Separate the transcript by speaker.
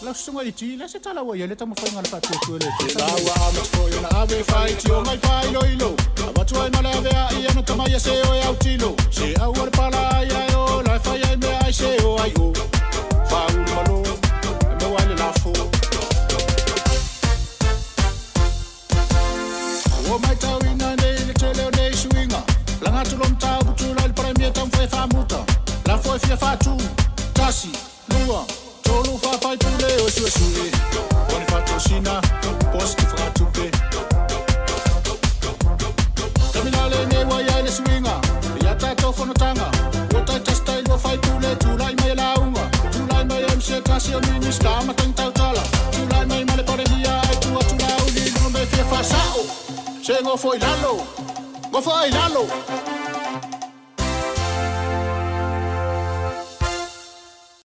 Speaker 1: la sunga iti la se tala wa yele tamu fa ngala pa tu le
Speaker 2: la wa ama ko yo na ave fight yo mai fai lo ilo abatu ai mala ave ia no tama ya se o ya utilo se awar pala ya yo la fa ya me ai se o ai o fa un malo me wale la fo o mai tau ina ne tele ne swinga la ngatu lom tau tu la premier tam fa fa muta la fo fia fa tu tasi lua tolu fa fa tu le o su su oni fa tu sina posti fa tu pe terminale ne wa ya le swinga ya ta to fo no tanga o ta ta style wa fa tu le tu lai mai la unga tu lai mai mc kasi o minister ma tan tau tala tu lai mai male pore dia ai tu la uli no me fia fa sao se go foi lalo